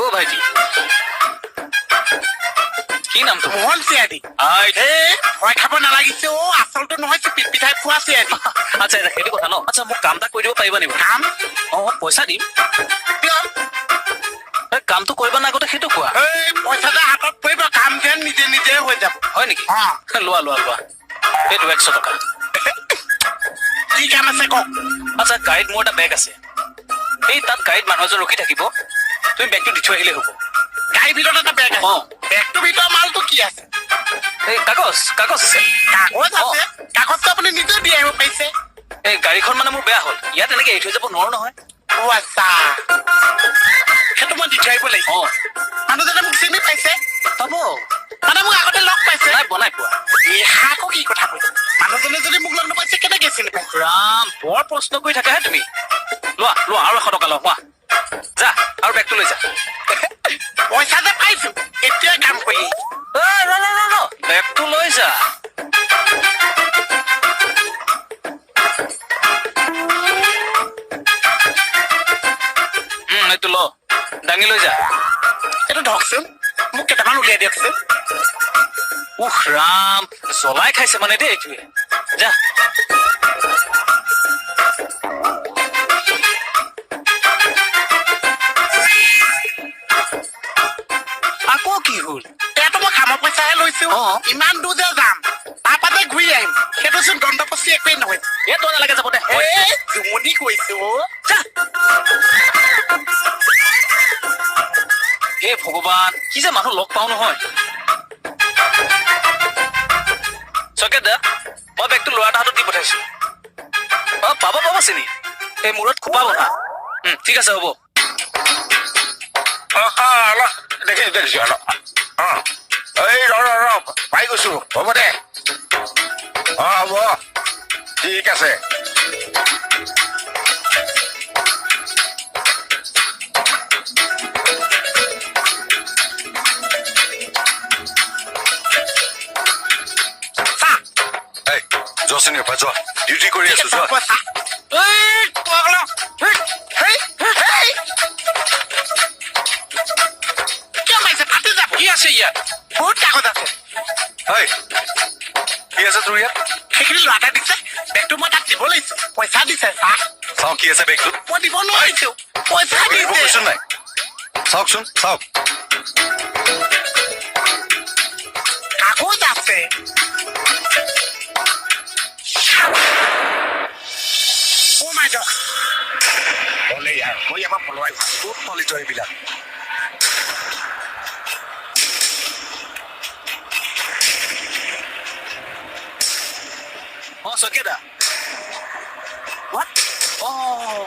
অ ভাইটি কি নাম তোমাৰ? মোহন চিয়াদি। ভয় খাব নালাগিছে অ, আচলটো নহয় পিঠাই খোৱা চিয়াদি। আচ্ছা সেইটো কথা ন। আচ্ছা মোক কাম এটা কৰি দিব পাৰিবা নেকি? কাম অ পইচা দিম। কিয়? কামটো কৰিবা না আগতে সেইটো কোৱা। পইচাটা হাতত পৰিব, কাম যেন নিজে নিজে হৈ যাব। হয় নেকি? লোৱা লোৱা লোৱা সেইটো 100 টকা। কি কাম আছে কওক? আচ্ছা গাড়ীত মোৰ এটা বেগ আছে, এই তাত গাড়ীত মানুহ এজন ৰখি থাকিব, তুমি বেগটো দি থৈ আহিলে হ'ব। গাড়ীৰ ভিতৰত এটা বেগ আছে? বেগটোৰ ভিতৰত মালটো কি আছে? এই কাগজ কাগজ আছে। কাগজ আছে? কাগজটো আপুনি নিজে দি আহিব পাৰিছে। এই গাড়ীখন মানে মোৰ বেয়া হ'ল, ইয়াত এনেকে এৰি থৈ যাব নোৱাৰো নহয়। অ আচ্ছা, সেইটো মই দি থৈ আহিব লাগিব। মানুহজনে মোক চিনি পাইছে? পাব মানে মোক আগতে লগ পাইছে? নাই পোৱা নাই পোৱা। আকৌ কি কথা কৈছে? মানুহজনে যদি মোক লগ নাপাইছে কেনেকে চিনি পাইছে? ৰাম বৰ প্ৰশ্ন কৰি থাকাহে তুমি। লোৱা লোৱা আৰু 100 টকা লোৱা যা আৰু বেগটো লৈ যা। পইচা যে পাইছো এতিয়াই কাম কৰি বেগটো লৈ যা। এইটো ল দাঙি লৈ যা। এইটো ধৰকচোন, মোক কেইটামান উলিয়াই দিয়কচোন। উহ ৰাম জ্বলাই খাইছে মানে দেই এইটোৱে। যা আকৌ কি হ'ল? এয়াতো মই কামৰ পইচাহে লৈছো। ইমান দূৰ যে যাম, তাৰপাতে ঘূৰি আহিম, সেইটোচোন গন্তপচি একোৱেই নহয়। তই নালাগে যাব দে। জুমনি কৈছো। হে ভগৱান কি যে মানুহ লগ পাও নহয়। চকেট দা মই বেগটো ল'ৰা এটা হাতত দি পঠাইছো। পাব পাব চিনি, এই মূৰত খোপা বন্ধা। ঠিক আছে হ'ব। দেখিছো এই ৰ পাই গৈছো, হ'ব দে। হ'ব ঠিক আছে। যোৱাচোন এবাৰ যোৱা, ডিউটি কৰি আছো যোৱা। কি আছে ইয়াত? বহুত কাগজ আছে। কি আছে তোৰ ইয়াত? সেইখিনি ল'ৰা এটা দিছে, বেগটো মই তাক দিব লাগিছো। পইচা দিছে চাহ। চাওঁ কি আছে বেগটোত। মই দিব নোৱাৰিছো, পইচা দিছে। কৈছো নাই, চাওকচোন চাওক। কাগজ আছে। Oh my God! Olha aí, olha pra poloi. Olha tu aí, bilha. Sokeda. What? Oh.